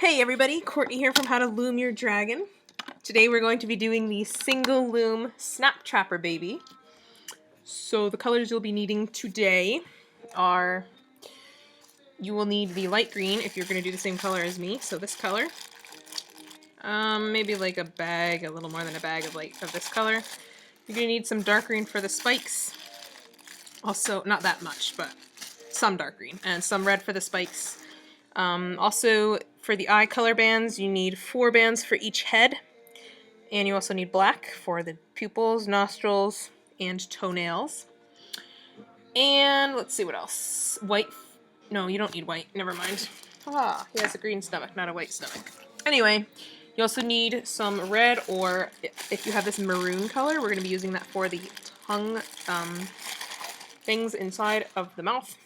Hey everybody, Courtney here from How to Loom Your Dragon. Today we're going to be doing the single loom Snaptrapper baby. So the colors you'll be needing today are, you will need the light green if you're going to do the same color as me, so this color. Maybe like a bag, a little more than a bag of this color. You're going to need some dark green for the spikes. Also, not that much, but some dark green, and some red for the spikes. Also, for the eye color bands, you need 4 bands for each head. And you also need black for the pupils, nostrils, and toenails. And let's see what else. White. No, you don't need white. Never mind. Ah, he has a green stomach, not a white stomach. Anyway, you also need some red, or if you have this maroon color, we're going to be using that for the tongue things inside of the mouth.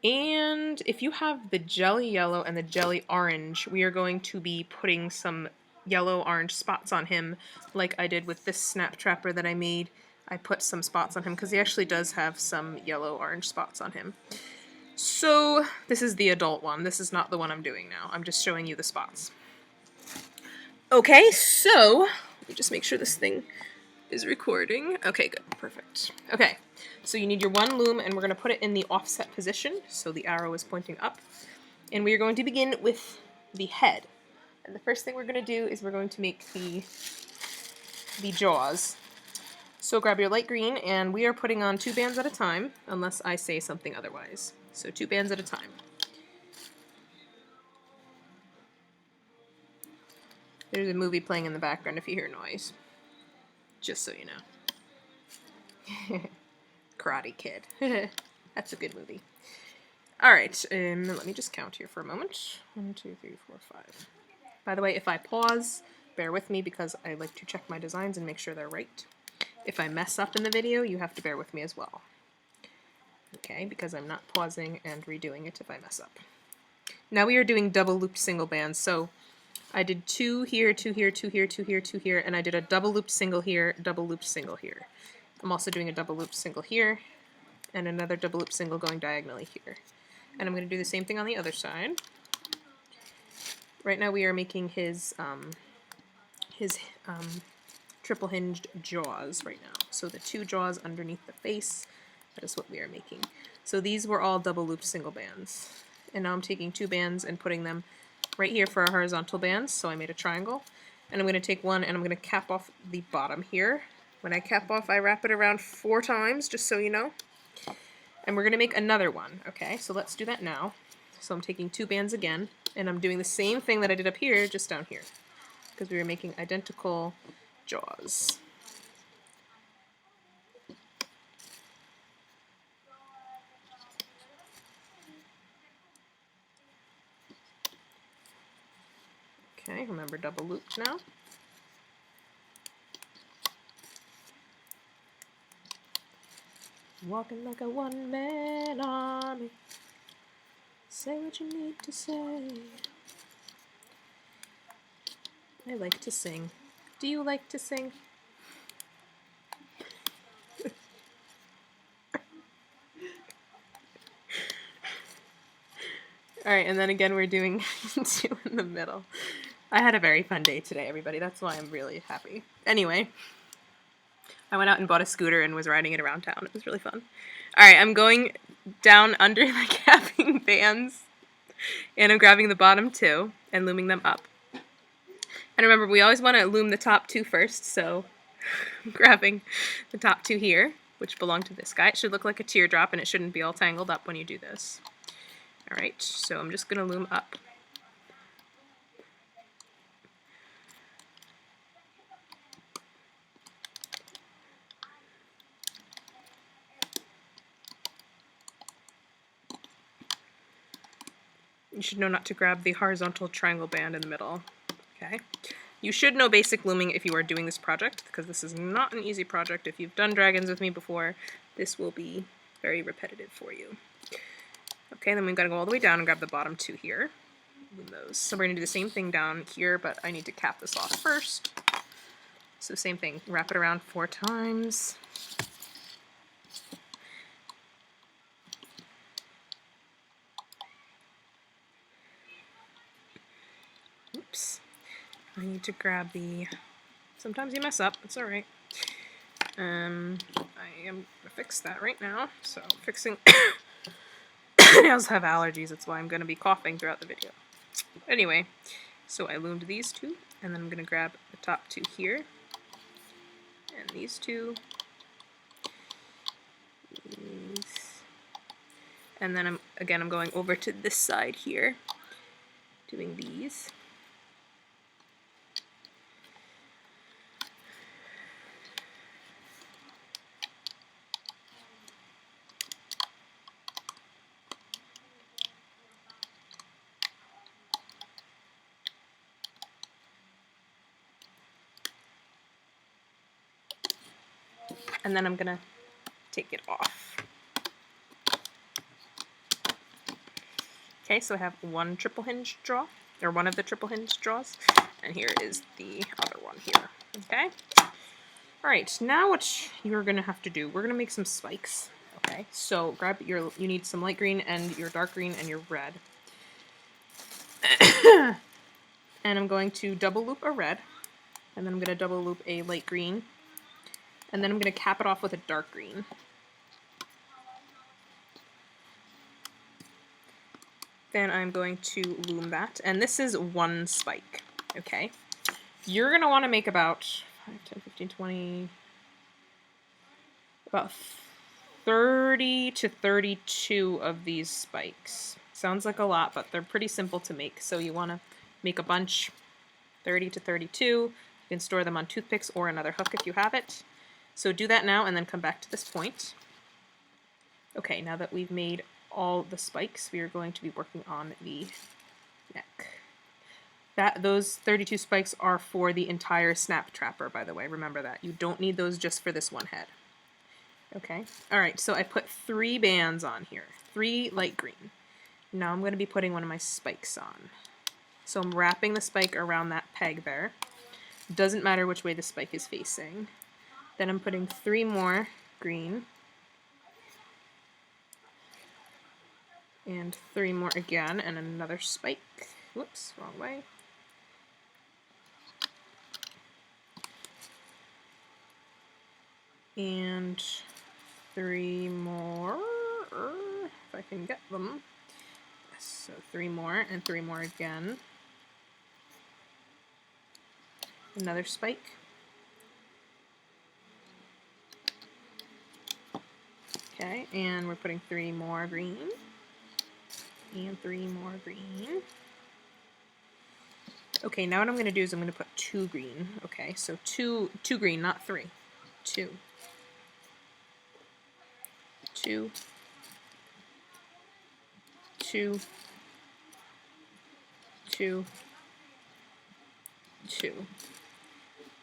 And if you have the jelly yellow and the jelly orange, we are going to be putting some yellow-orange spots on him, like I did with this Snaptrapper that I made. I put some spots on him because he actually does have some yellow-orange spots on him. So this is the adult one. This is not the one I'm doing now. I'm just showing you the spots. Okay, so let me just make sure this thing is recording. Okay, good. Perfect. Okay, so you need your one loom, and we're going to put it in the offset position, so the arrow is pointing up. And we are going to begin with the head. And the first thing we're going to do is we're going to make the jaws. So grab your light green, and we are putting on 2 bands at a time, unless I say something otherwise. So 2 bands at a time. There's a movie playing in the background if you hear noise. Just so you know. Karate Kid. That's a good movie. Alright, let me just count here for a moment. 1, 2, 3, 4, 5. By the way, if I pause, bear with me because I like to check my designs and make sure they're right. If I mess up in the video, you have to bear with me as well. Okay, because I'm not pausing and redoing it if I mess up. Now we are doing double looped single bands, so I did 2 here, 2 here, 2 here, 2 here, 2 here, and I did a double looped single here, double looped single here. I'm also doing a double looped single here, and another double looped single going diagonally here. And I'm going to do the same thing on the other side. Right now we are making his triple hinged jaws right now. So the 2 jaws underneath the face, that is what we are making. So these were all double looped single bands. And now I'm taking 2 bands and putting them right here for our horizontal bands, so I made a triangle. And I'm going to take one and I'm going to cap off the bottom here. When I cap off, I wrap it around 4 times, just so you know. And we're going to make another one, okay? So let's do that now. So I'm taking 2 bands again, and I'm doing the same thing that I did up here, just down here. Because we were making identical jaws. Okay, remember double looped now. Walking like a one-man army. Say what you need to say. I like to sing. Do you like to sing? Alright, and then again we're doing 2 in the middle. I had a very fun day today, everybody. That's why I'm really happy. Anyway, I went out and bought a scooter and was riding it around town. It was really fun. Alright, I'm going down under the capping bands, and I'm grabbing the bottom 2 and looming them up. And remember, we always want to loom the top 2 first, so I'm grabbing the top 2 here, which belong to this guy. It should look like a teardrop, and it shouldn't be all tangled up when you do this. Alright, so I'm just going to loom up. You should know not to grab the horizontal triangle band in the middle. Okay. You should know basic looming if you are doing this project, because this is not an easy project. If you've done dragons with me before, this will be very repetitive for you. Okay, then we've got to go all the way down and grab the bottom 2 here. Loom those. So we're going to do the same thing down here, but I need to cap this off first. So same thing, wrap it around 4 times. Oops. I need to grab the... Sometimes you mess up. It's alright. I am going to fix that right now. So, fixing... I also have allergies. That's why I'm going to be coughing throughout the video. Anyway, so I loomed these two. And then I'm going to grab the top two here. And these two. And then I'm going over to this side here, doing these. And then I'm gonna take it off. Okay, so I have one triple hinge draw, or one of the triple hinge draws, and here is the other one here, okay? Alright, now what you're gonna have to do, we're gonna make some spikes, okay? So grab you need some light green and your dark green and your red. And I'm going to double loop a red, and then I'm gonna double loop a light green, and then I'm going to cap it off with a dark green. Then I'm going to loom that, and this is one spike, okay? You're going to want to make about 5, 10, 15, 20, about 30 to 32 of these spikes. Sounds like a lot, but they're pretty simple to make, so you want to make a bunch, 30 to 32. You can store them on toothpicks or another hook if you have it. So do that now and then come back to this point. Okay, now that we've made all the spikes, we are going to be working on the neck. Those 32 spikes are for the entire Snaptrapper, by the way. Remember that. You don't need those just for this one head. Okay, alright, so I put 3 bands on here. 3 light green. Now I'm going to be putting one of my spikes on. So I'm wrapping the spike around that peg there. Doesn't matter which way the spike is facing. Then I'm putting 3 more green. And 3 more again, and another spike. Whoops, wrong way. And 3 more, if I can get them. So 3 more, and 3 more again. Another spike. Okay, and we're putting 3 more green, and 3 more green. Okay, now what I'm going to do is I'm going to put 2 green. Okay, so two green, not 3. 2. 2. 2. 2. 2.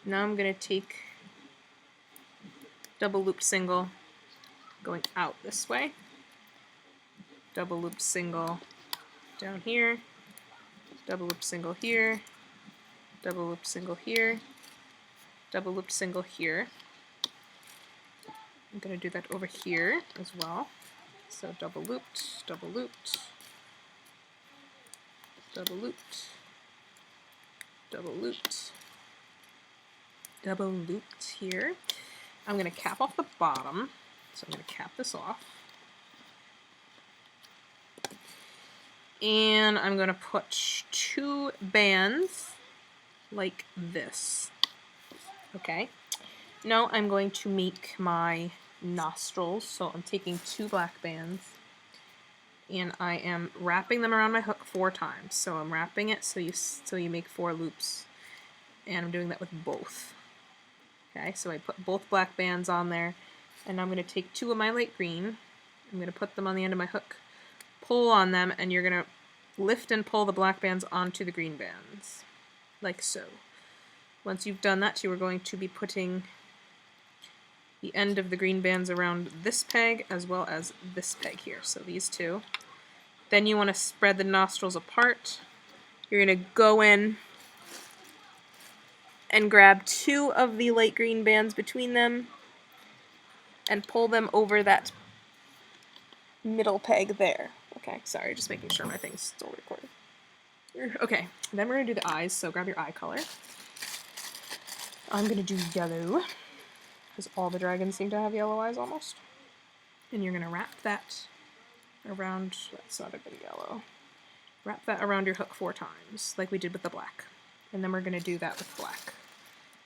Now I'm going to take double loop single, going out this way, double loop single down here, double loop single here, double loop single here, double loop single here. I'm going to do that over here as well. So double looped, double looped, double looped, double looped, double looped here. I'm going to cap off the bottom. So I'm going to cap this off. And I'm going to put 2 bands like this. Okay. Now I'm going to make my nostrils. So I'm taking 2 black bands and I am wrapping them around my hook 4 times. So I'm wrapping it so you make 4 loops. And I'm doing that with both. Okay, so I put both black bands on there. And I'm going to take 2 of my light green, I'm going to put them on the end of my hook, pull on them, and you're going to lift and pull the black bands onto the green bands, like so. Once you've done that, you are going to be putting the end of the green bands around this peg as well as this peg here, so these 2. Then you want to spread the nostrils apart. You're going to go in and grab 2 of the light green bands between them, and pull them over that middle peg there. Okay, sorry, just making sure my thing's still recording. Okay, then we're going to do the eyes, so grab your eye color. I'm going to do yellow, because all the dragons seem to have yellow eyes almost. And you're going to wrap that around, that's not a good yellow. Wrap that around your hook 4 times, like we did with the black. And then we're going to do that with black.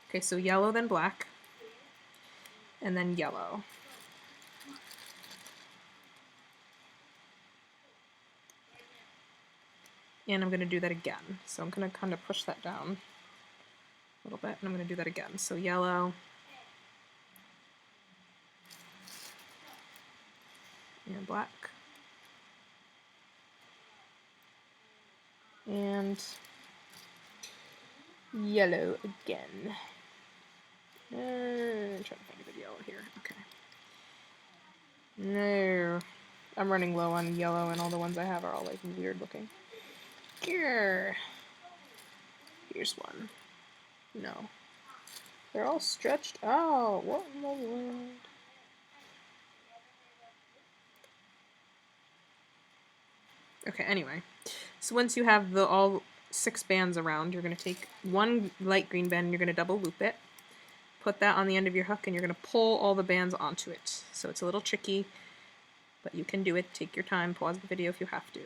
Okay, so yellow, then black, and then yellow. And I'm going to do that again. So I'm going to kind of push that down a little bit, and I'm going to do that again. So yellow, and black, and yellow again. I'm trying to find a good yellow here. Okay. No. I'm running low on yellow, and all the ones I have are all like weird looking. Here. Here's one. No. They're all stretched out. What in the world? Okay, anyway. So once you have the all 6 bands around, you're going to take one light green band and you're going to double loop it. Put that on the end of your hook and you're going to pull all the bands onto it. So it's a little tricky, but you can do it. Take your time. Pause the video if you have to.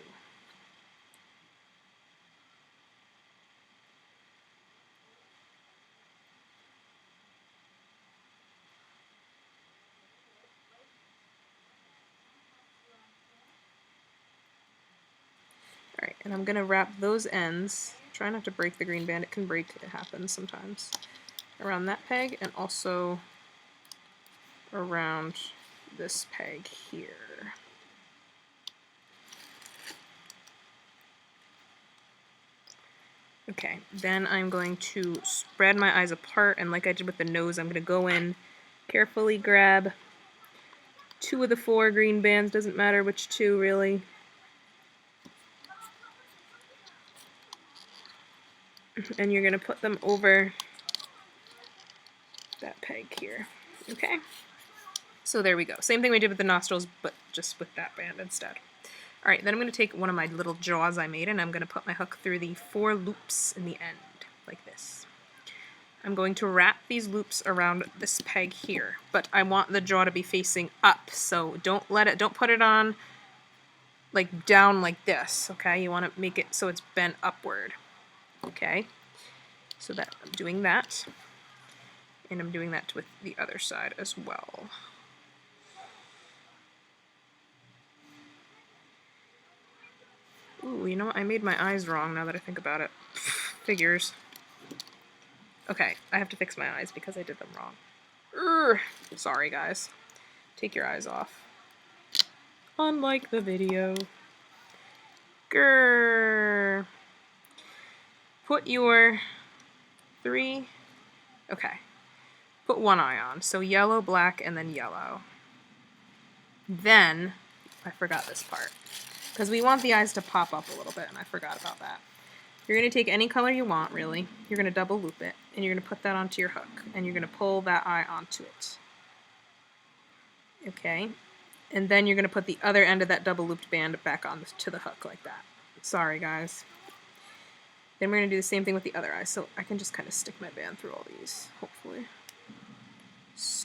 Alright, and I'm going to wrap those ends. Try not to break the green band. It can break. It happens sometimes. Around that peg and also around this peg here. Okay, then I'm going to spread my eyes apart, and like I did with the nose, I'm going to go in, carefully grab 2 of the 4 green bands, doesn't matter which 2 really. And you're going to put them over that peg here. Okay? So there we go. Same thing we did with the nostrils, but just with that band instead. Alright, then I'm going to take one of my little jaws I made, and I'm going to put my hook through the 4 loops in the end, like this. I'm going to wrap these loops around this peg here, but I want the jaw to be facing up, so don't put it on like down like this, okay? You want to make it so it's bent upward, okay? So that I'm doing that, and I'm doing that with the other side as well. Ooh, you know what? I made my eyes wrong now that I think about it. Figures. Okay, I have to fix my eyes because I did them wrong. Sorry, guys. Take your eyes off. Unlike the video. Grrr. Put your 3... Okay. Put one eye on. So yellow, black, and then yellow. Then, I forgot this part. Because we want the eyes to pop up a little bit, and I forgot about that. You're going to take any color you want, really. You're going to double loop it, and you're going to put that onto your hook, and you're going to pull that eye onto it. Okay? And then you're going to put the other end of that double looped band back onto the hook like that. Sorry, guys. Then we're going to do the same thing with the other eye, so I can just kind of stick my band through all these, hopefully.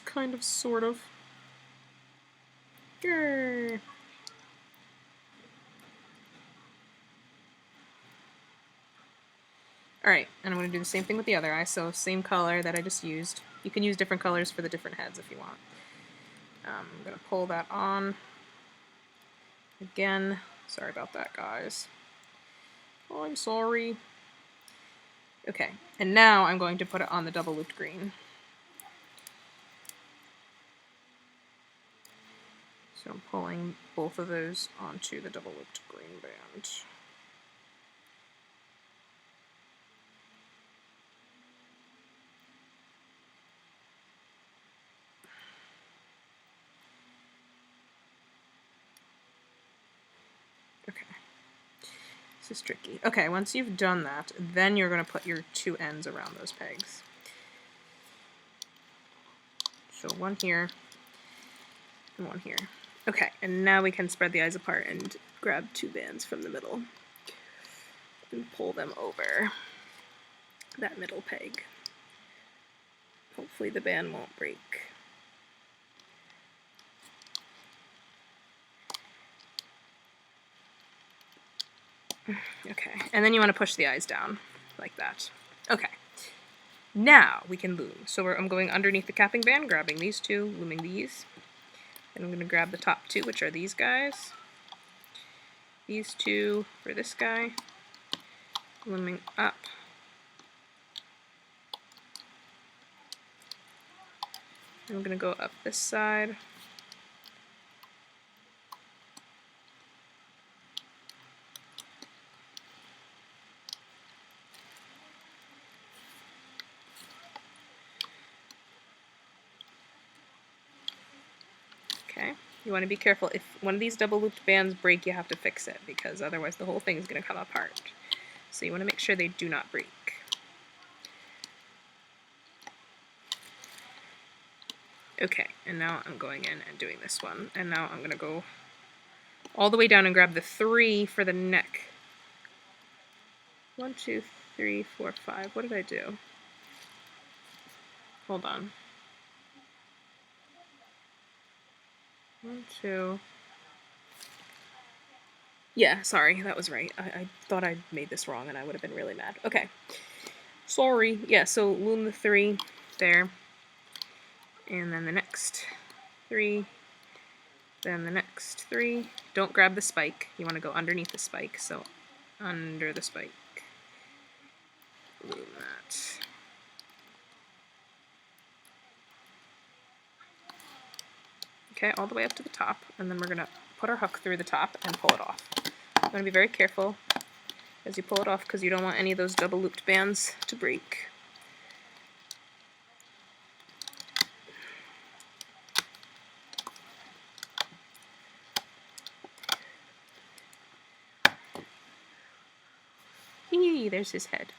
Kind of, sort of. Grrr. Alright, and I'm going to do the same thing with the other eye, so same color that I just used. You can use different colors for the different heads if you want. I'm going to pull that on. Again, sorry about that, guys. Oh, I'm sorry. Okay, and now I'm going to put it on the double looped green. So I'm pulling both of those onto the double looped green band. Okay. This is tricky. Okay, once you've done that, then you're going to put your 2 ends around those pegs. So one here, and one here. Okay, and now we can spread the eyes apart and grab 2 bands from the middle. and pull them over that middle peg. Hopefully the band won't break. Okay, and then you want to push the eyes down like that. Okay, now we can loom. So I'm going underneath the capping band, grabbing these two, looming these. And I'm going to grab the top two, which are these guys. These two for this guy, looming up. I'm going to go up this side. Okay, you want to be careful. If one of these double looped bands break, you have to fix it, because otherwise the whole thing is going to come apart. So you want to make sure they do not break. Okay, and now I'm going in and doing this one. And now I'm going to go all the way down and grab the 3 for the neck. 1, 2, 3, 4, 5. What did I do? Hold on. 1, 2. Yeah, sorry, that was right. I thought I made this wrong and I would have been really mad. Okay. Sorry. Yeah, so loom the 3 there. And then the next 3. Then the next 3. Don't grab the spike. You want to go underneath the spike. So under the spike. Loom that. Okay, all the way up to the top, and then we're going to put our hook through the top and pull it off. You want to be very careful as you pull it off, because you don't want any of those double looped bands to break. Eee, there's his head.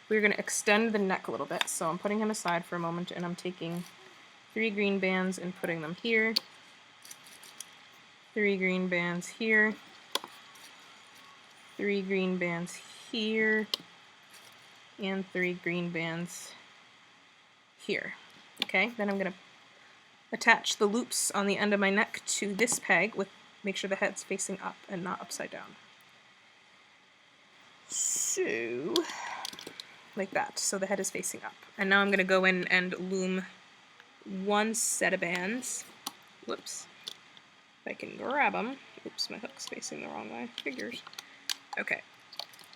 We're going to extend the neck a little bit, so I'm putting him aside for a moment, and I'm taking 3 green bands and putting them here. 3 green bands here. 3 green bands here. And 3 green bands here. Okay, then I'm going to attach the loops on the end of my neck to this peg, with make sure the head's facing up and not upside down. So, like that. So the head is facing up. And now I'm going to go in and loom 1 set of bands. Whoops. If I can grab them. Oops, my hook's facing the wrong way. Figures. Okay.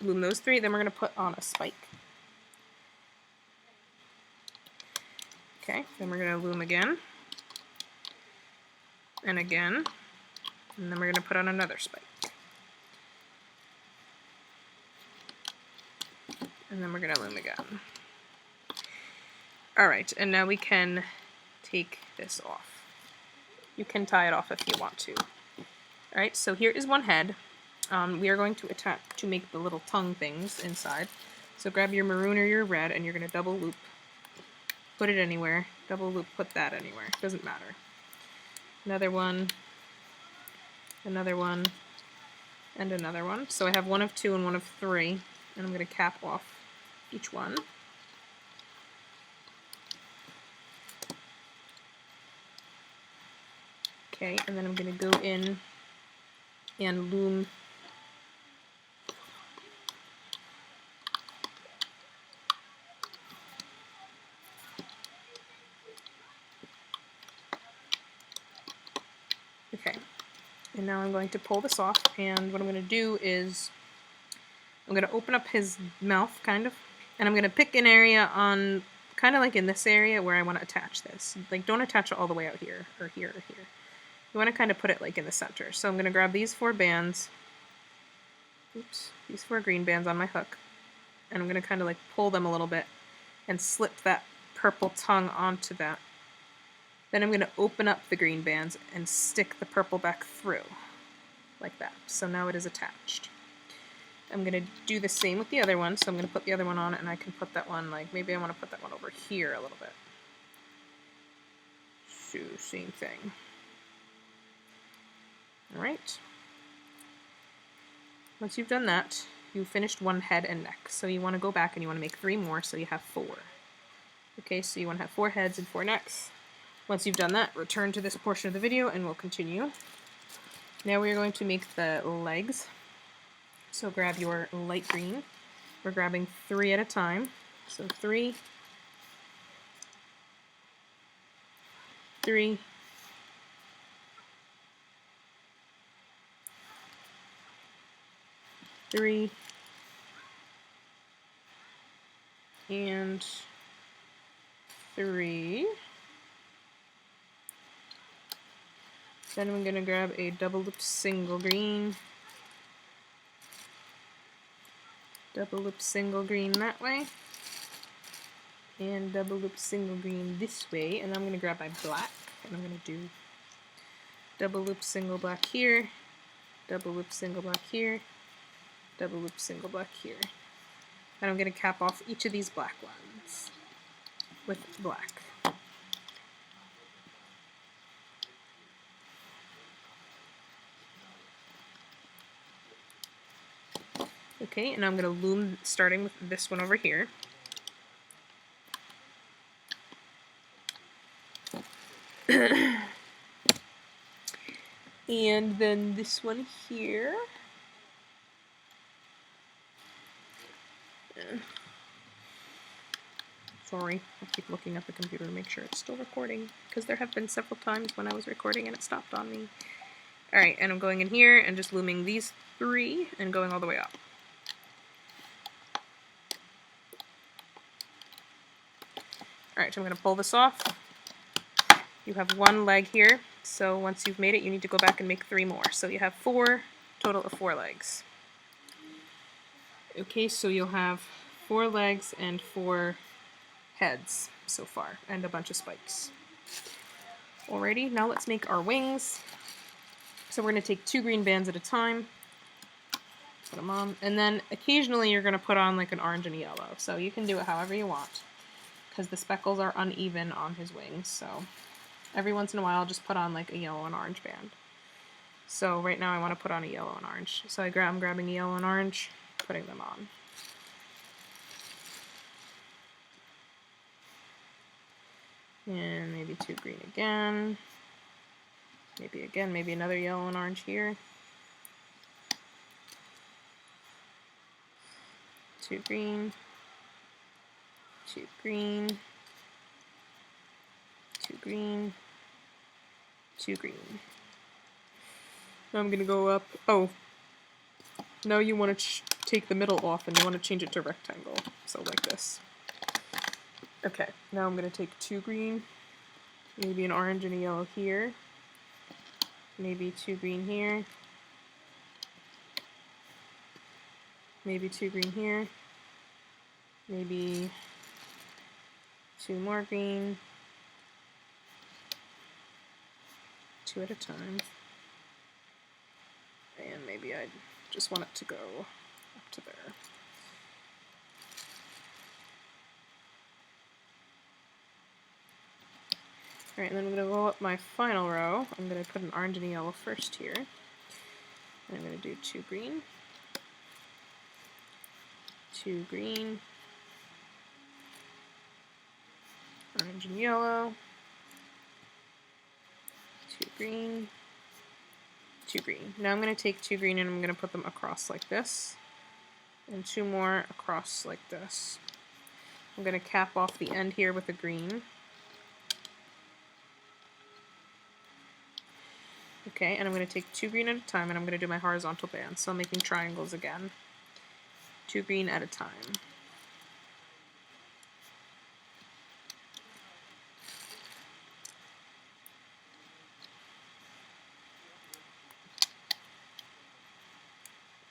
Loom those 3, then we're going to put on a spike. Okay, then we're going to loom again. And again. And then we're going to put on another spike. And then we're going to loom again. Alright, and now we can take this off. You can tie it off if you want to. Alright, so here is one head. We are going to attach to make the little tongue things inside. So grab your maroon or your red, and you're going to double loop. Put it anywhere. Double loop, put that anywhere. Doesn't matter. Another one. Another one. And another one. So I have 1 of 2 and 1 of 3. And I'm going to cap off each one. Okay, and then I'm going to go in and loom okay, and now I'm going to pull this off, and what I'm going to do is I'm going to open up his mouth, kind of, and I'm going to pick an area on, kind of like in this area where I want to attach this. Like, don't attach it all the way out here, or here, or here. You want to kind of put it like in the center. So I'm going to grab these 4 bands, oops, these 4 green bands on my hook, and I'm going to kind of like pull them a little bit and slip that purple tongue onto that. Then I'm going to open up the green bands and stick the purple back through, like that. So now it is attached. I'm going to do the same with the other one, so I'm going to put the other one on, and I can put that one, like, maybe I want to put that one over here a little bit. So, same thing. Alright. Once you've done that, you finished one head and neck. So you want to go back and you want to make 3 more, so you have 4. Okay, so you want to have 4 heads and 4 necks. Once you've done that, return to this portion of the video and we'll continue. Now we're going to make the legs. So grab your light green. We're grabbing 3 at a time. So 3, 3, 3, and 3. Then I'm going to grab a double loop single green. Double loop single green that way. And double loop single green this way. And I'm going to grab my black. And I'm going to do double loop single black here. Double loop single black here. Double loop single black here. And I'm going to cap off each of these black ones with black. Okay, and I'm going to loom starting with this one over here. And then this one here. Sorry, I keep looking at the computer to make sure it's still recording, because there have been several times when I was recording and it stopped on me. Alright, and I'm going in here and just looming these 3 and going all the way up. Alright, so I'm going to pull this off. You have 1 leg here, so once you've made it, you need to go back and make 3 more. So you have 4, total of 4 legs. Okay, so you'll have 4 legs and 4 heads so far, and a bunch of spikes. Alrighty, now let's make our wings. So we're going to take 2 green bands at a time, put them on, and then occasionally you're going to put on like an orange and a yellow, so you can do it however you want, because the speckles are uneven on his wings, so every once in a while just put on like a yellow and orange band. So right now I want to put on a yellow and orange, so I'm grabbing a yellow and orange, putting them on. And maybe 2 green again. Maybe another yellow and orange here. 2 green. 2 green. 2 green. 2 green. Now I'm gonna go up. Oh, now you want to take the middle off and you want to change it to rectangle. So like this. Okay, now I'm going to take 2 green, maybe an orange and a yellow here, maybe 2 green here, maybe 2 green here, maybe 2 more green, 2 at a time, and maybe I just want it to go up to there. Alright, and then I'm going to go up my final row. I'm going to put an orange and a yellow first here. And I'm going to do 2 green, 2 green, orange and yellow, 2 green, 2 green. Now I'm going to take 2 green and I'm going to put them across like this, and 2 more across like this. I'm going to cap off the end here with a green. Okay, and I'm going to take 2 green at a time, and I'm going to do my horizontal band, so I'm making triangles again. 2 green at a time.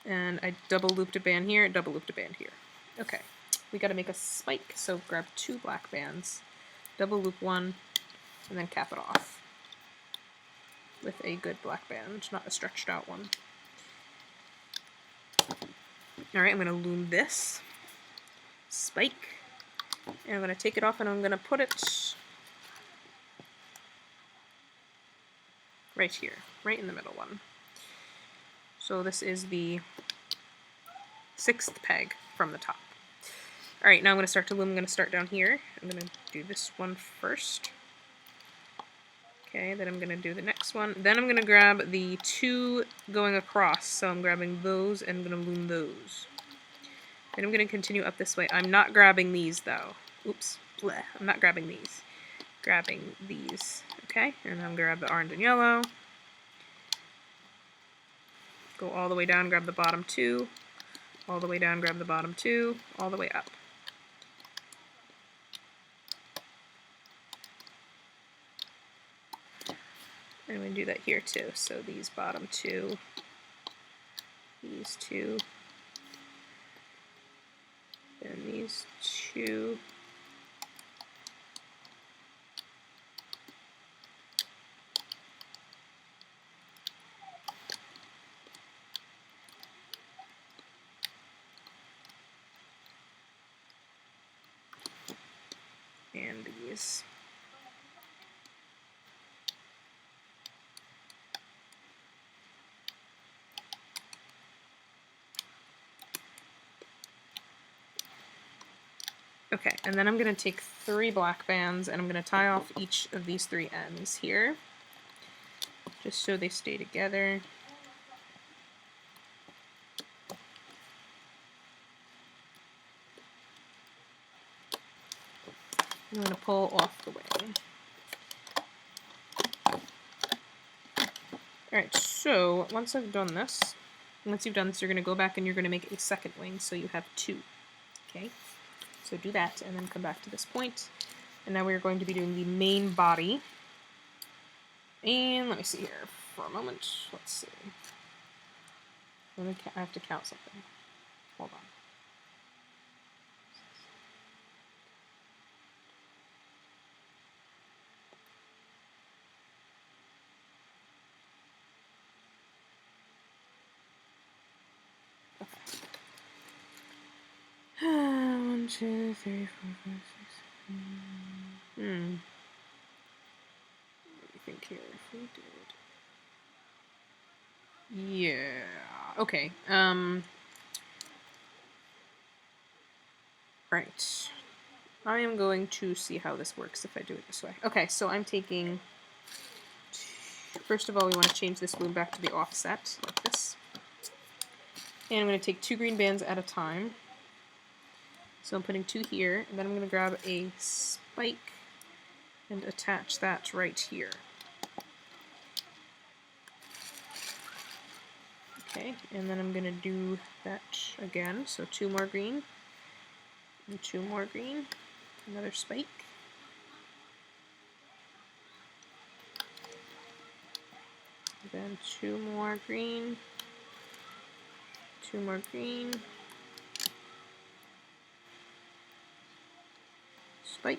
And I double looped a band here, double looped a band here. Okay, we got to make a spike, so grab 2 black bands, double loop 1, and then cap it off with a good black band, not a stretched out one. Alright, I'm going to loom this spike, and I'm going to take it off and I'm going to put it right here, right in the middle one. So this is the 6th peg from the top. All right, now I'm going to start to loom. I'm going to start down here. I'm going to do this one first. Okay, then I'm going to do the next one. Then I'm going to grab the 2 going across. So I'm grabbing those and I'm going to loom those. Then I'm going to continue up this way. I'm not grabbing these though. Oops. Bleh. I'm not grabbing these. Grabbing these. Okay, and I'm going to grab the orange and yellow. Go all the way down, grab the bottom 2. All the way down, grab the bottom 2. All the way up. And I'm going to do that here too. So these bottom 2, these 2, and these 2. And these. Okay, and then I'm going to take 3 black bands and I'm going to tie off each of these 3 ends here, just so they stay together. I'm going to pull off the way. Alright, so once I've done this, once you've done this, you're going to go back and you're going to make a second wing, so you have 2. Okay, so do that and then come back to this point. And now we're going to be doing the main body. And let me see here for a moment. Let's see. I have to count something. Hold on. Okay. 1, 2, 3, 4, 5, 6, 7. What do you think here if we did? Yeah. Okay. Right. I am going to see how this works if I do it this way. Okay, so I'm taking... First of all, we want to change this loom back to the offset, like this. And I'm going to take 2 green bands at a time. So I'm putting 2 here, and then I'm going to grab a spike and attach that right here. Okay, and then I'm going to do that again. So 2 more green, and 2 more green, another spike. Then 2 more green, 2 more green, spike,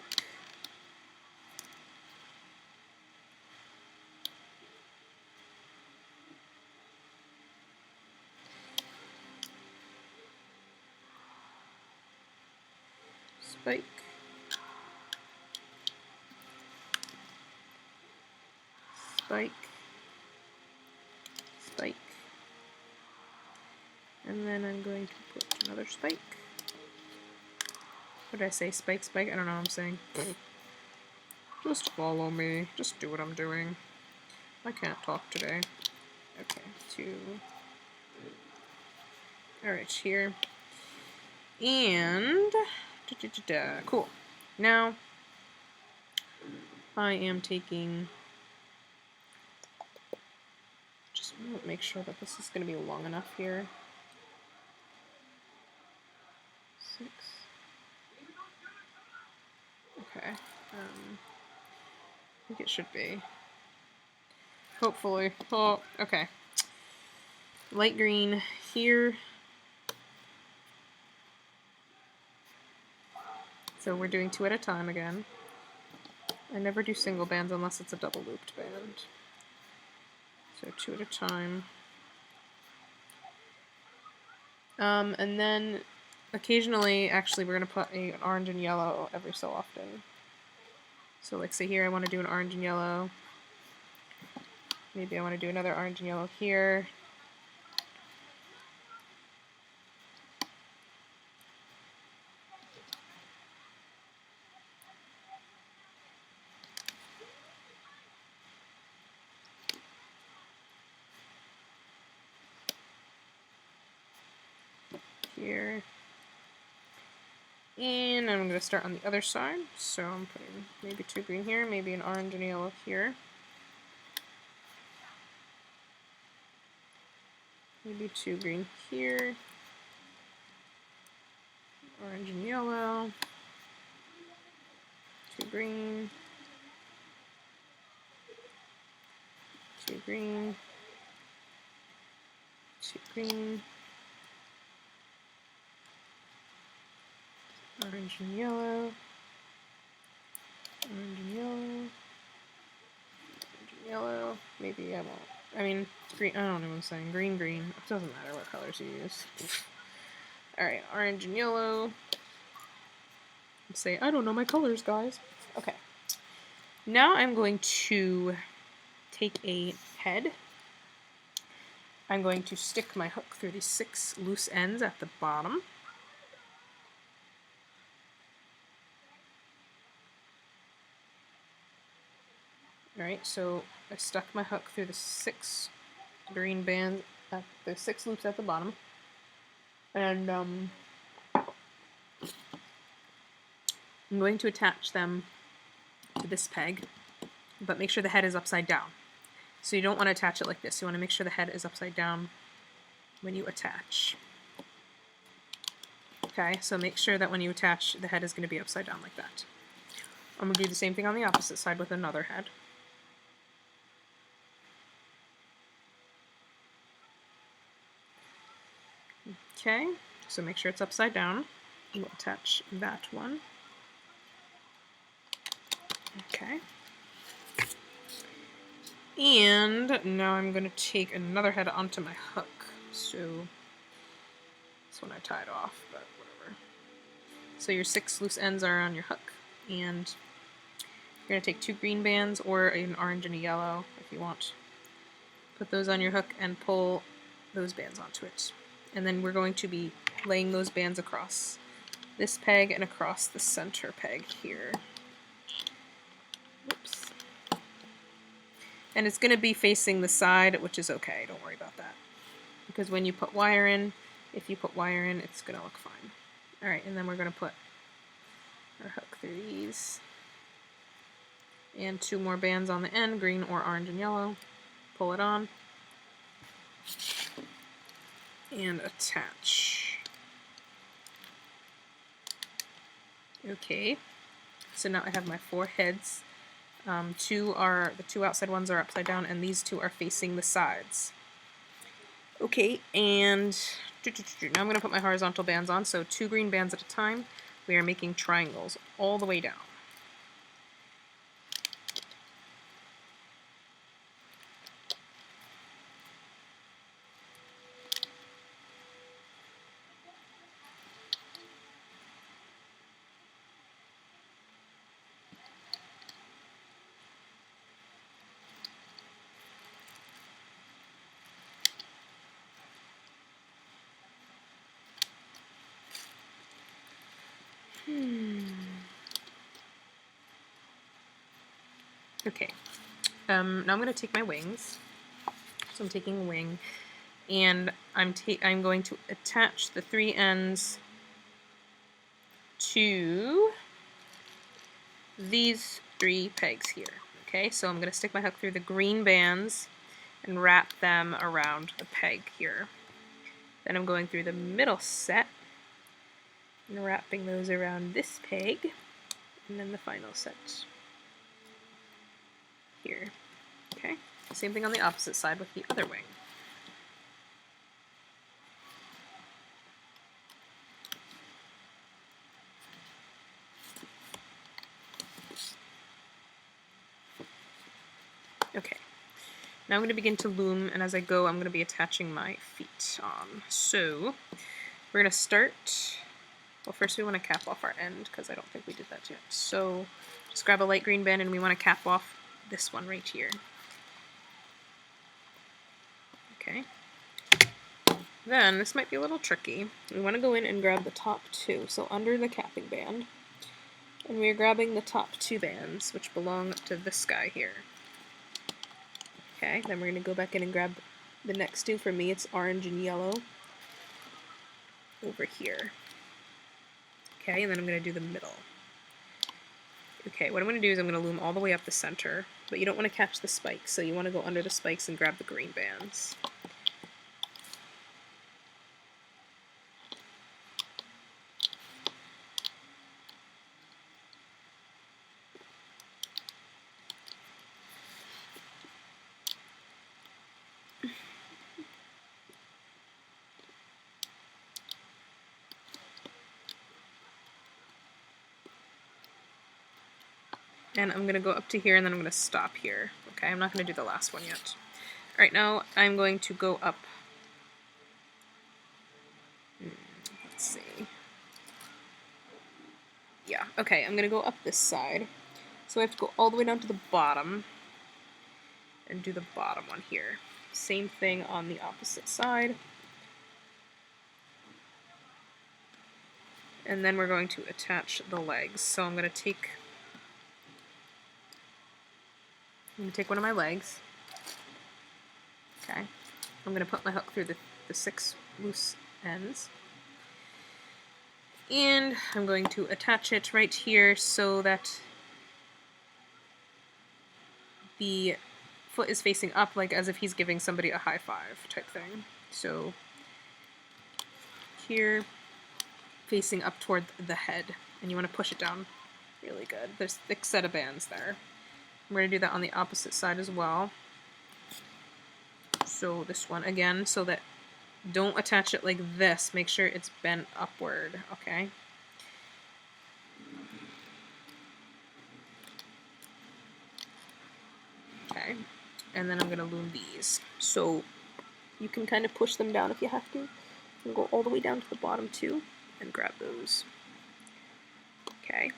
spike, spike, spike, and then I'm going to put another spike. What did I say? Spike, spike? I don't know what I'm saying. Just follow me. Just do what I'm doing. I can't talk today. Okay, 2. Alright, here. And... Cool. Now, I am taking... Just want to make sure that this is going to be long enough here. 6. Okay. I think it should be. Hopefully. Oh, okay. Light green here. So we're doing 2 at a time again. I never do single bands unless it's a double looped band. So 2 at a time. And then occasionally, actually, we're going to put an orange and yellow every so often. So like say here I want to do an orange and yellow. Maybe I want to do another orange and yellow here. here. And I'm going to start on the other side. So I'm putting maybe 2 green here, maybe an orange and yellow here. Maybe 2 green here. Orange and yellow. 2 green. 2 green. 2 green. Orange and yellow. Orange and yellow. Orange and yellow. Maybe I won't. I mean, green. I don't know what I'm saying. Green, green. It doesn't matter what colors you use. Alright, orange and yellow. Say, I don't know my colors, guys. Okay. Now I'm going to take a head. I'm going to stick my hook through these 6 loose ends at the bottom. Alright, so I stuck my hook through the 6 green bands, the 6 loops at the bottom. And I'm going to attach them to this peg, but make sure the head is upside down. So you don't want to attach it like this. You want to make sure the head is upside down when you attach. Okay, so make sure that when you attach, the head is going to be upside down like that. I'm going to do the same thing on the opposite side with another head. Okay, so make sure it's upside down. We'll attach that one. Okay. And now I'm going to take another head onto my hook. So this one I tied off, but whatever. So your 6 loose ends are on your hook, and you're going to take 2 green bands or an orange and a yellow if you want. Put those on your hook and pull those bands onto it. And then we're going to be laying those bands across this peg and across the center peg here. Oops. And it's going to be facing the side, which is okay. Don't worry about that. Because when you put wire in, if you put wire in, it's going to look fine. Alright, and then we're going to put our hook through these. And 2 more bands on the end, green or orange and yellow. Pull it on. And attach. Okay, so now I have my 4 heads. The 2 outside ones are upside down, and these 2 are facing the sides. Okay, and now I'm going to put my horizontal bands on. So 2 green bands at a time. We are making triangles all the way down. Okay, now I'm going to take my wings. So I'm taking a wing, and I'm going to attach the 3 ends to these 3 pegs here. Okay, so I'm going to stick my hook through the green bands and wrap them around the peg here. Then I'm going through the middle set and wrapping those around this peg, and then the final set here. Okay, same thing on the opposite side with the other wing. Okay, now I'm going to begin to loom, and as I go I'm going to be attaching my feet on. So we're going to start, well, first we want to cap off our end because I don't think we did that yet. So just grab a light green band and we want to cap off this one right here. Okay. Then, this might be a little tricky. We want to go in and grab the top 2, so under the capping band. And we are grabbing the top 2 bands, which belong to this guy here. Okay, then we're going to go back in and grab the next 2. For me, it's orange and yellow. over here. Okay, and then I'm going to do the middle. Okay, what I'm going to do is I'm going to loom all the way up the center, but you don't want to catch the spikes, so you want to go under the spikes and grab the green bands. And I'm going to go up to here and then I'm going to stop here. Okay, I'm not going to do the last one yet. Alright, now I'm going to go up. Let's see. Yeah, okay, I'm going to go up this side. So I have to go all the way down to the bottom and do the bottom one here. Same thing on the opposite side. And then we're going to attach the legs. So I'm going to take one of my legs. Okay. I'm going to put my hook through the 6 loose ends. And I'm going to attach it right here so that the foot is facing up, like as if he's giving somebody a high five type thing. So here, facing up toward the head, and you want to push it down really good. There's a thick set of bands there. I'm going to do that on the opposite side as well. So this one again, so that don't attach it like this. Make sure it's bent upward, okay? Okay, and then I'm going to loom these. So you can kind of push them down if you have to. And go all the way down to the bottom too, and grab those. Okay.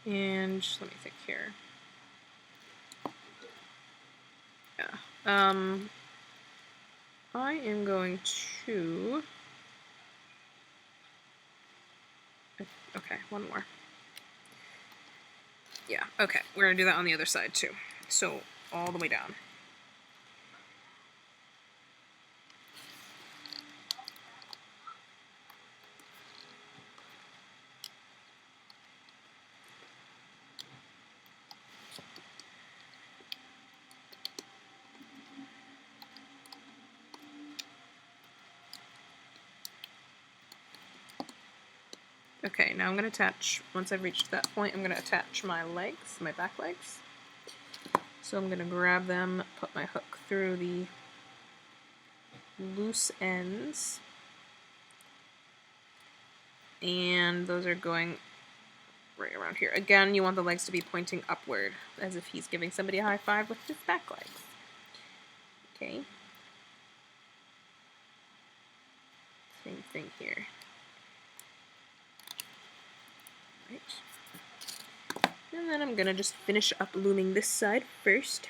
And just let me think here. Yeah. I am going to... Okay, one more. Yeah, okay. We're going to do that on the other side too. So, all the way down. Okay, now I'm going to attach, once I've reached that point, I'm going to attach my legs, my back legs. So I'm going to grab them, put my hook through the loose ends, and those are going right around here. Again, you want the legs to be pointing upward, as if he's giving somebody a high five with his back legs. Okay. Same thing here. Right. And then I'm gonna just finish up looming this side first.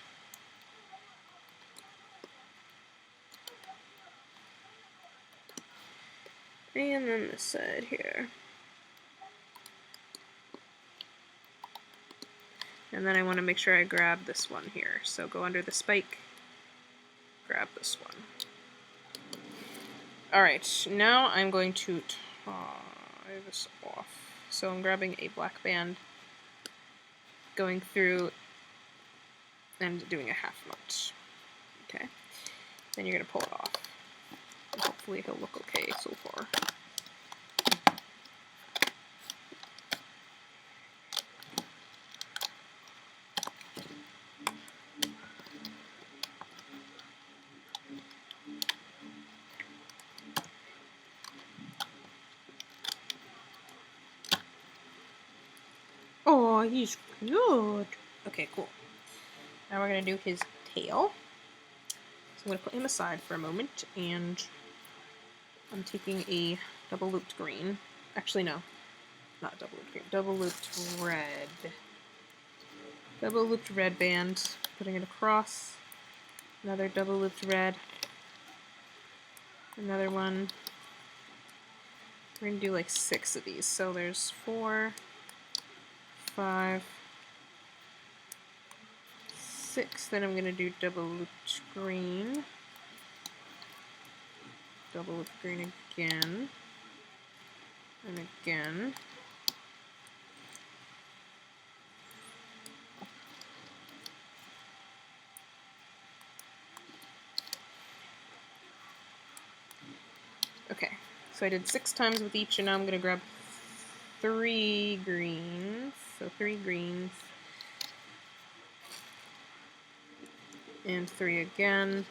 And then this side here. And then I want to make sure I grab this one here. So go under the spike, grab this one. Alright, now I'm going to tie this off. So I'm grabbing a black band, going through and doing a half knot. Okay, then you're going to pull it off. And hopefully he'll look okay so far. Oh, he's good. Okay, cool. Now we're going to do his tail. So I'm going to put him aside for a moment, and I'm taking a double looped green. Actually, no, not double looped green. Double looped red. Double looped red band. Putting it across. Another double looped red. Another one. We're going to do like 6 of these. So there's 4, 5, 6. Then I'm going to do double looped green. Double looped green again. And again. Okay, so I did 6 times with each, and now I'm going to grab 3 greens. So 3 greens. And 3 again.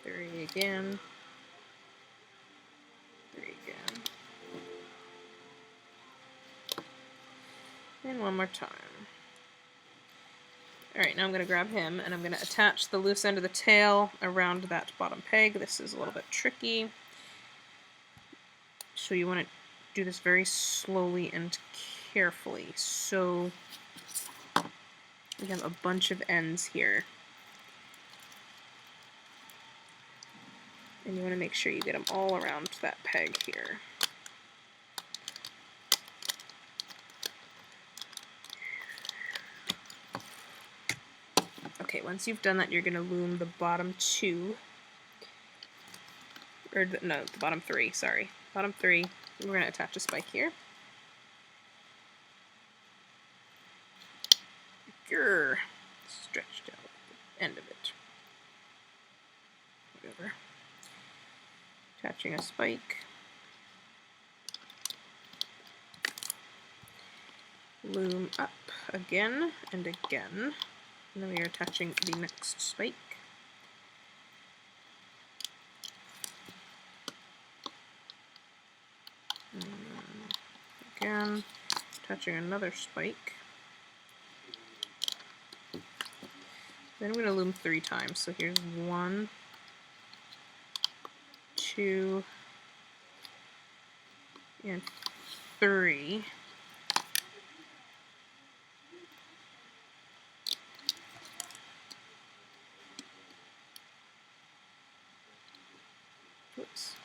3 again. 3 again. And one more time. Alright, now I'm going to grab him, and I'm going to attach the loose end of the tail around that bottom peg. This is a little bit tricky. So you want to do this very slowly and carefully. So we have a bunch of ends here. And you want to make sure you get them all around that peg here. Okay, once you've done that, you're going to loom the bottom 2, or no, the bottom 3, sorry. Bottom 3, we're going to attach a spike here. Grr, stretched out the end of it. Whatever. Attaching a spike. Loom up again and again. And then we are attaching the next spike. And again, attaching another spike. Then I'm going to loom 3 times. So here's 1, 2, and 3. Whoops.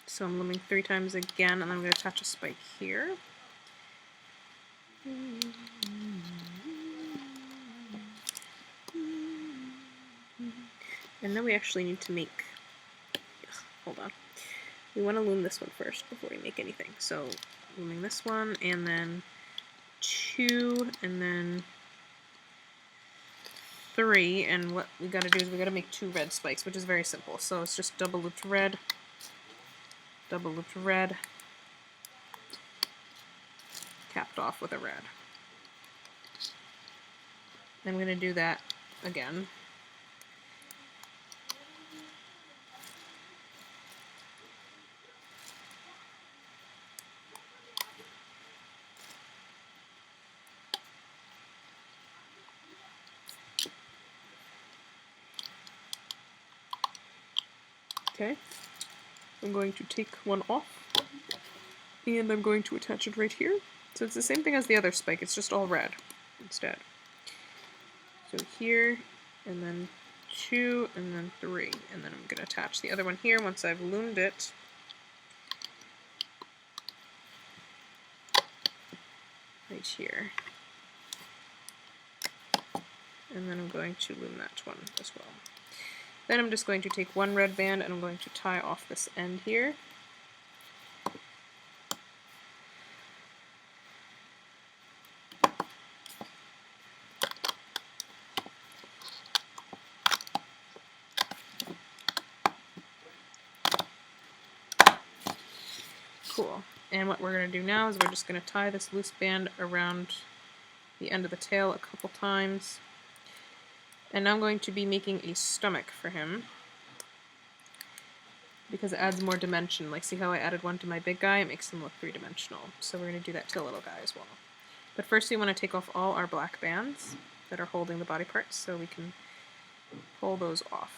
So I'm looming 3 times again, and then I'm going to attach a spike here. And then we actually need to make, hold on, we want to loom this one first before we make anything. So looming this one, and then 2, and then 3, and what we got to do is we got to make 2 red spikes, which is very simple. So it's just double looped red, double looped red, capped off with a red. I'm going to do that again. Okay, I'm going to take one off, and I'm going to attach it right here. So it's the same thing as the other spike, it's just all red instead. So here, and then 2, and then 3, and then I'm going to attach the other one here once I've loomed it. Right here. And then I'm going to loom that one as well. Then I'm just going to take one red band and I'm going to tie off this end here. Cool. And what we're going to do now is we're just going to tie this loose band around the end of the tail a couple times. And now I'm going to be making a stomach for him because it adds more dimension. Like, see how I added one to my big guy? It makes him look 3-dimensional. So we're going to do that to the little guy as well. But first we want to take off all our black bands that are holding the body parts so we can pull those off.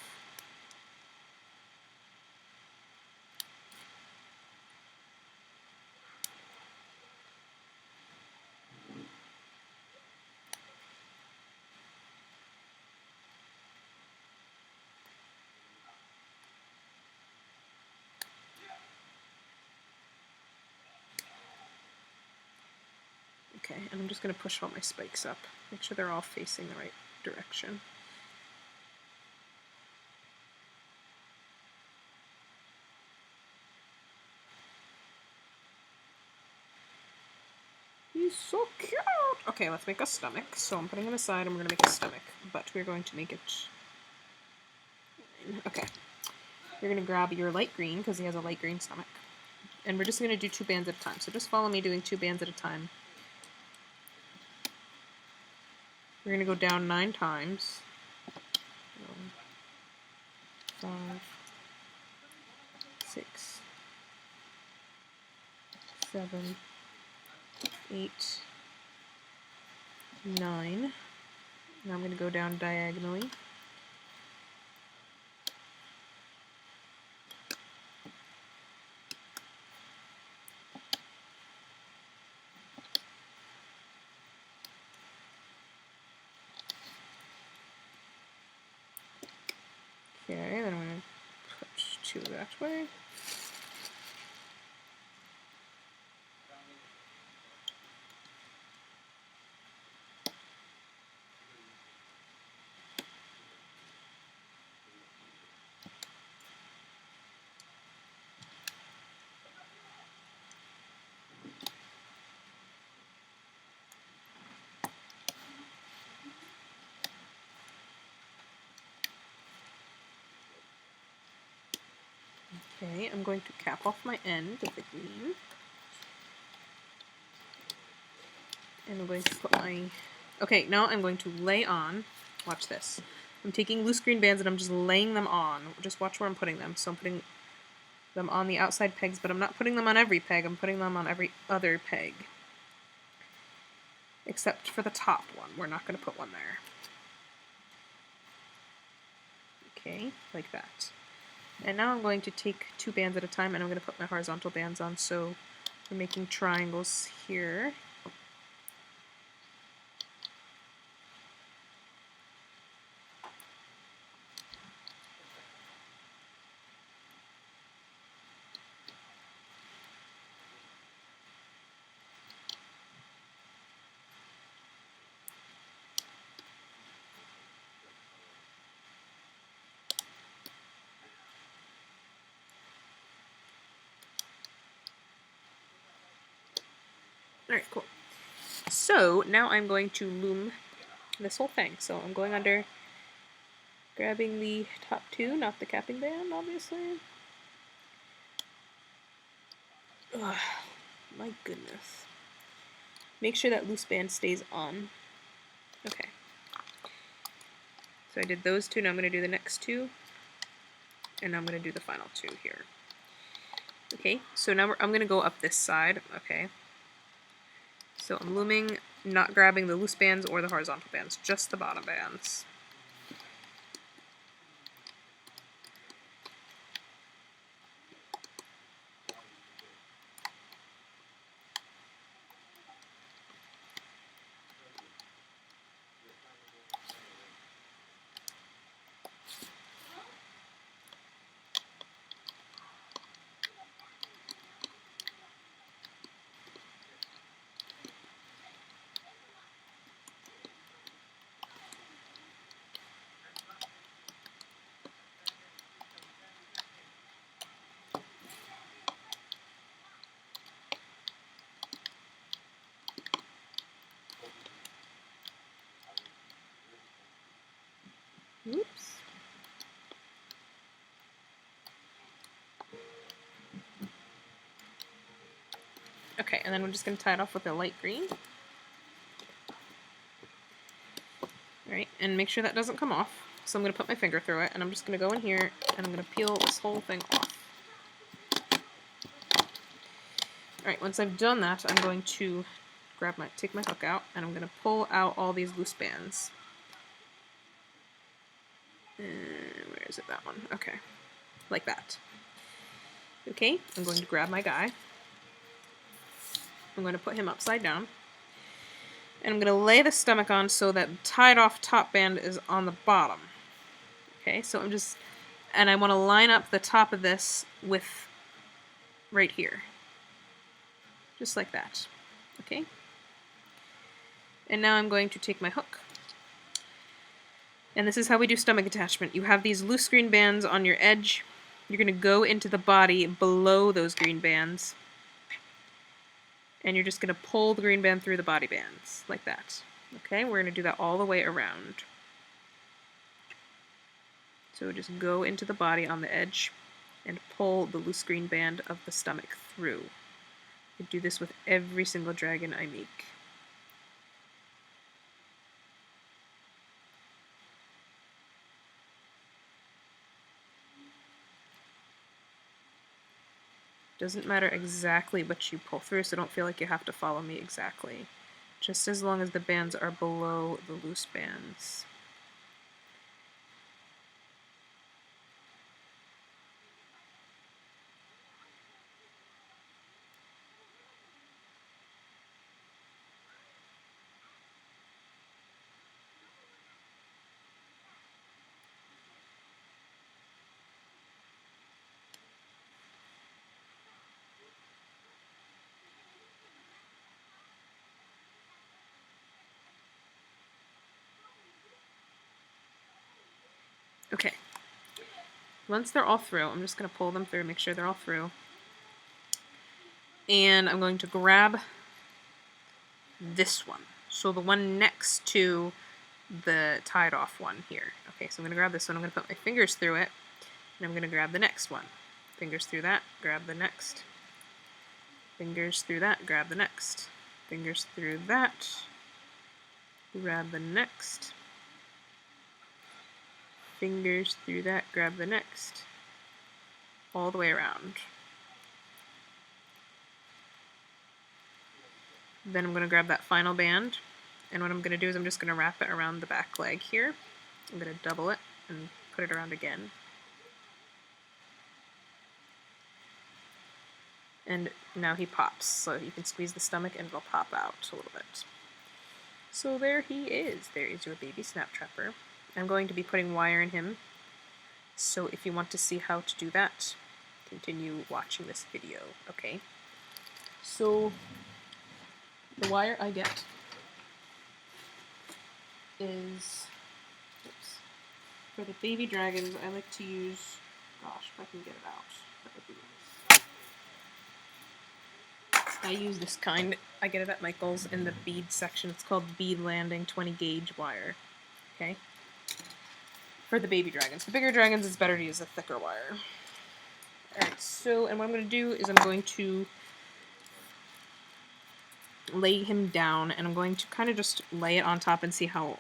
Okay, and I'm just going to push all my spikes up. Make sure they're all facing the right direction. He's so cute! Okay, let's make a stomach. So I'm putting him aside and we're going to make a stomach. But we're going to make it... Okay. You're going to grab your light green, because he has a light green stomach. And we're just going to do 2 bands at a time. So just follow me doing 2 bands at a time. We're going to go down 9 times. 5, 6, 7, 8, 9. Now I'm going to go down diagonally. Okay, then I'm going to put 2 that way. Okay, I'm going to cap off my end of the green. And I'm going to put my... Okay, now I'm going to lay on... Watch this. I'm taking loose green bands and I'm just laying them on. Just watch where I'm putting them. So I'm putting them on the outside pegs, but I'm not putting them on every peg. I'm putting them on every other peg. Except for the top one. We're not going to put one there. Okay, like that. And now I'm going to take 2 bands at a time and I'm going to put my horizontal bands on. So we're making triangles here. Alright, cool. So now I'm going to loom this whole thing. So I'm going under, grabbing the top 2, not the capping band, obviously. Ugh, my goodness. Make sure that loose band stays on. Okay. So I did those 2, now I'm going to do the next 2. And I'm going to do the final 2 here. Okay, so now I'm going to go up this side. Okay. So I'm looming, not grabbing the loose bands or the horizontal bands, just the bottom bands. Oops. Okay, and then we're just going to tie it off with a light green. Alright, and make sure that doesn't come off. So I'm going to put my finger through it, and I'm just going to go in here, and I'm going to peel this whole thing off. Alright, once I've done that, I'm going to take my hook out, and I'm going to pull out all these loose bands. Where is it? That one. Okay. Like that. Okay, I'm going to grab my guy. I'm going to put him upside down. And I'm going to lay the stomach on so that tied off top band is on the bottom. Okay, so and I want to line up the top of this with right here. Just like that. Okay? And now I'm going to take my hook. And this is how we do stomach attachment. You have these loose green bands on your edge. You're going to go into the body below those green bands. And you're just going to pull the green band through the body bands, like that. Okay, we're going to do that all the way around. So just go into the body on the edge and pull the loose green band of the stomach through. I do this with every single dragon I make. Doesn't matter exactly what you pull through, so don't feel like you have to follow me exactly. Just as long as the bands are below the loose bands. Okay, once they're all through, I'm just going to pull them through, make sure they're all through. And I'm going to grab this one. So the one next to the tied off one here. Okay, so I'm going to grab this one, I'm going to put my fingers through it, and I'm going to grab the next one. Fingers through that, grab the next. Fingers through that, grab the next. Fingers through that, grab the next. Fingers through that, grab the next. All the way around. Then I'm going to grab that final band, and what I'm going to do is I'm just going to wrap it around the back leg here. I'm going to double it and put it around again. And now he pops, so you can squeeze the stomach and it'll pop out a little bit. So there he is. There is your baby Snaptrapper. I'm going to be putting wire in him, so if you want to see how to do that, continue watching this video, okay? So the wire I get is, for the baby dragons, I like to use, gosh, if I can get it out, that would be nice. I use this kind, I get it at Michael's in the bead section. It's called Bead Landing 20 gauge wire, okay? For the baby dragons. The bigger dragons, it's better to use a thicker wire. Alright, so, and what I'm going to do is I'm going to lay him down, and I'm going to kind of just lay it on top and see how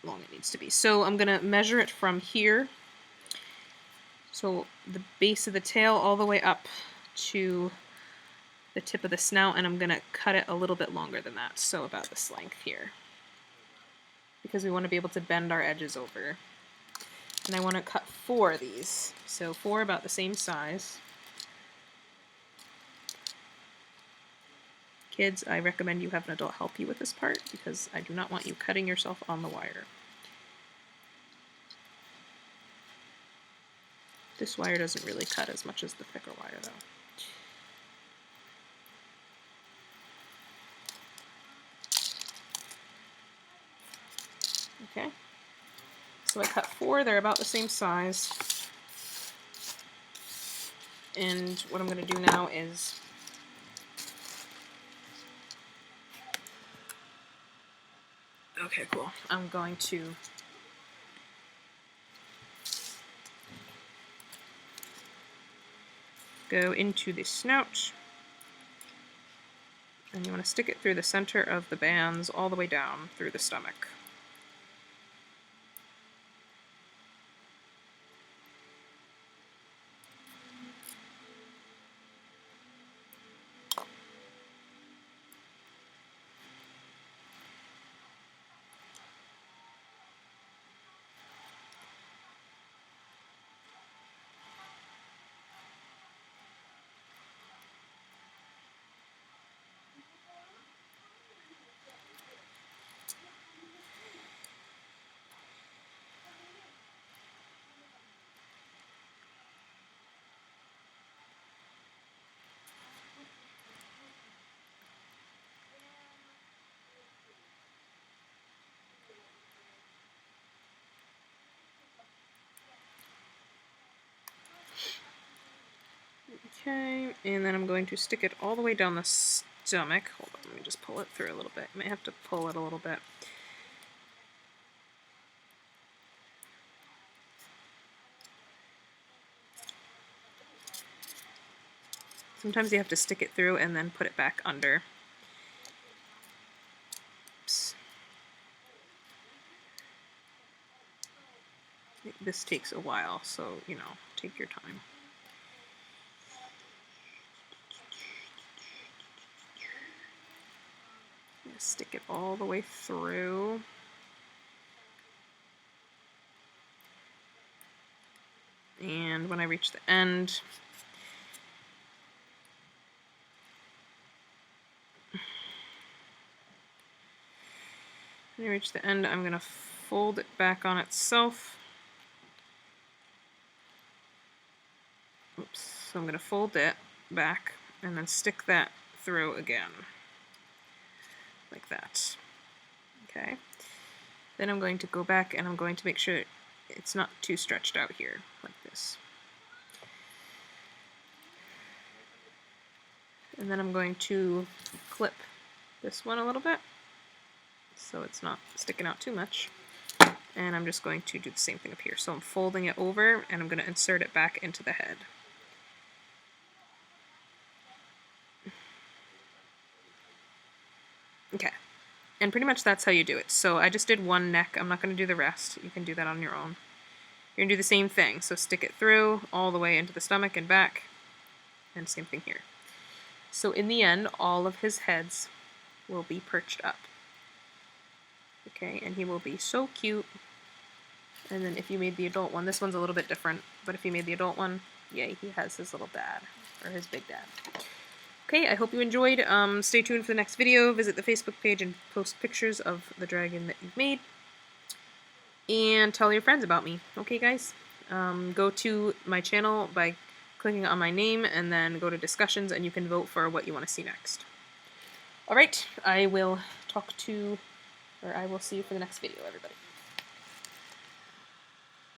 long it needs to be. So I'm going to measure it from here, so the base of the tail all the way up to the tip of the snout, and I'm going to cut it a little bit longer than that, so about this length here. Because we want to be able to bend our edges over. And I want to cut 4 of these, so 4 about the same size. Kids, I recommend you have an adult help you with this part, because I do not want you cutting yourself on the wire. This wire doesn't really cut as much as the thicker wire, though. Okay, so I cut 4, they're about the same size. And what I'm going to do now is okay, cool. I'm going to go into the snout, and you want to stick it through the center of the bands all the way down through the stomach. Okay, and then I'm going to stick it all the way down the stomach. Hold on, let me just pull it through a little bit. I might have to pull it a little bit. Sometimes you have to stick it through and then put it back under. Oops. This takes a while, so, you know, take your time. Stick it all the way through. And when I reach the end, I'm going to fold it back on itself. Oops. So I'm going to fold it back and then stick that through again. Like that. Okay. Then I'm going to go back and I'm going to make sure it's not too stretched out here, like this. And then I'm going to clip this one a little bit so it's not sticking out too much. And I'm just going to do the same thing up here. So I'm folding it over and I'm going to insert it back into the head. Okay. And pretty much that's how you do it. So I just did one neck. I'm not going to do the rest. You can do that on your own. You're going to do the same thing. So stick it through all the way into the stomach and back. And same thing here. So in the end, all of his heads will be perched up. Okay, and he will be so cute. And then if you made the adult one, this one's a little bit different, but if you made the adult one, yay, he has his little dad, or his big dad. Okay, I hope you enjoyed. Stay tuned for the next video. Visit the Facebook page and post pictures of the dragon that you've made. And tell your friends about me. Okay, guys? Go to my channel by clicking on my name, and then go to discussions, and you can vote for what you want to see next. Alright, I will see you for the next video, everybody.